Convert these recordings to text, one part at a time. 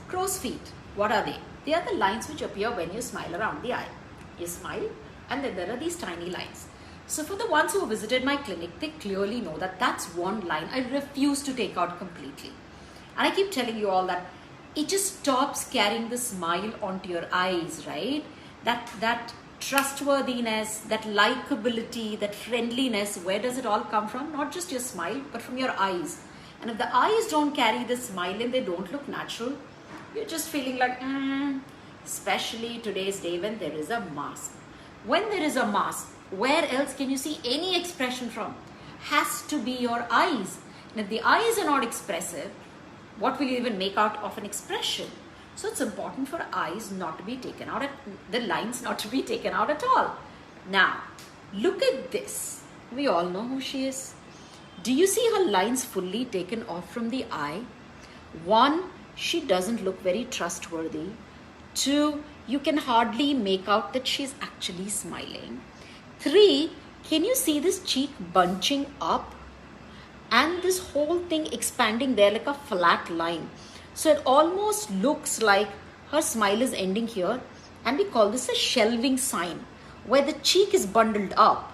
Crow's feet, what are they? They are the lines which appear when you smile around the eye. You smile and then there are these tiny lines. So for the ones who visited my clinic, they clearly know that that's one line I refuse to take out completely. And I keep telling you all that it just stops carrying the smile onto your eyes, right? That trustworthiness, that likability, that friendliness, where does it all come from? Not just your smile, but from your eyes. And if the eyes don't carry the smile and they don't look natural, you're just feeling like, especially today's day when there is a mask. When there is a mask, where else can you see any expression from? Has to be your eyes. And if the eyes are not expressive, what will you even make out of an expression? So it's important for eyes not to be taken out, the lines not to be taken out at all. Now, look at this. We all know who she is. Do you see her lines fully taken off from the eye? 1, she doesn't look very trustworthy. 2, you can hardly make out that she's actually smiling. 3, can you see this cheek bunching up? And this whole thing expanding there like a flat line. So it almost looks like her smile is ending here. And we call this a shelving sign, where the cheek is bundled up.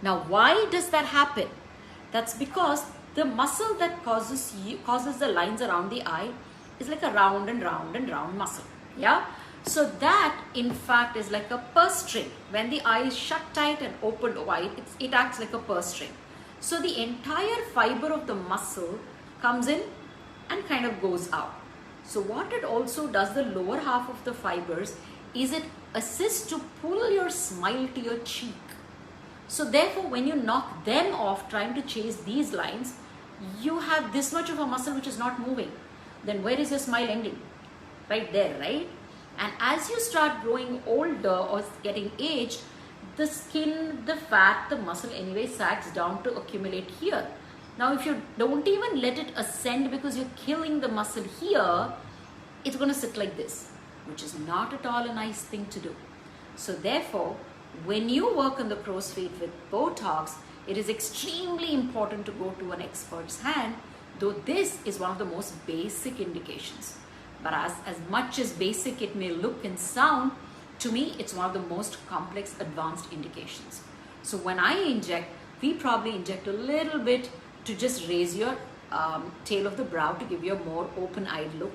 Now, why does that happen? That's because the muscle that causes the lines around the eye is like a round and round and round muscle. Yeah. So that in fact is like a purse string. When the eye is shut tight and opened wide, it acts like a purse string. So the entire fiber of the muscle comes in and kind of goes out. So what it also does, the lower half of the fibers, is it assists to pull your smile to your cheek. So therefore, when you knock them off trying to chase these lines, you have this much of a muscle which is not moving. Then where is your smile ending? Right there, right? And as you start growing older or getting aged, the skin, the fat, the muscle anyway sags down to accumulate here. Now, if you don't even let it ascend because you're killing the muscle here, it's going to sit like this, which is not at all a nice thing to do. So therefore, when you work on the crow's feet with Botox, it is extremely important to go to an expert's hand, though this is one of the most basic indications. But as much as basic it may look and sound, to me, it's one of the most complex, advanced indications. So when I inject, we probably inject a little bit to just raise your tail of the brow to give you a more open-eyed look.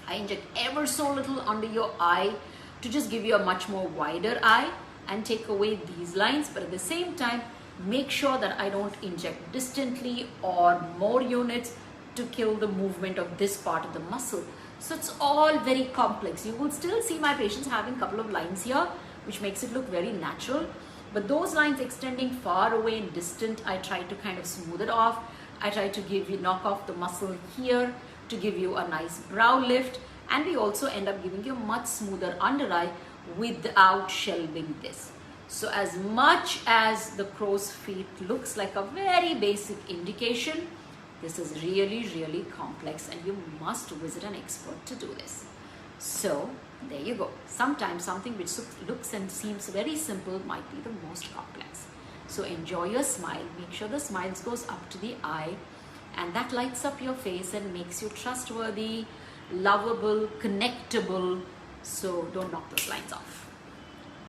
I inject ever so little under your eye to just give you a much more wider eye and take away these lines. But at the same time, make sure that I don't inject distantly or more units to kill the movement of this part of the muscle. So it's all very complex. You will still see my patients having a couple of lines here, which makes it look very natural. But those lines extending far away and distant, I try to kind of smooth it off. I try to knock off the muscle here to give you a nice brow lift. And we also end up giving you a much smoother under eye without shelving this. So as much as the crow's feet looks like a very basic indication, this is really, really complex and you must visit an expert to do this. So there you go. Sometimes something which looks and seems very simple might be the most complex. So enjoy your smile. Make sure the smile goes up to the eye and that lights up your face and makes you trustworthy, lovable, connectable. So don't knock those lines off.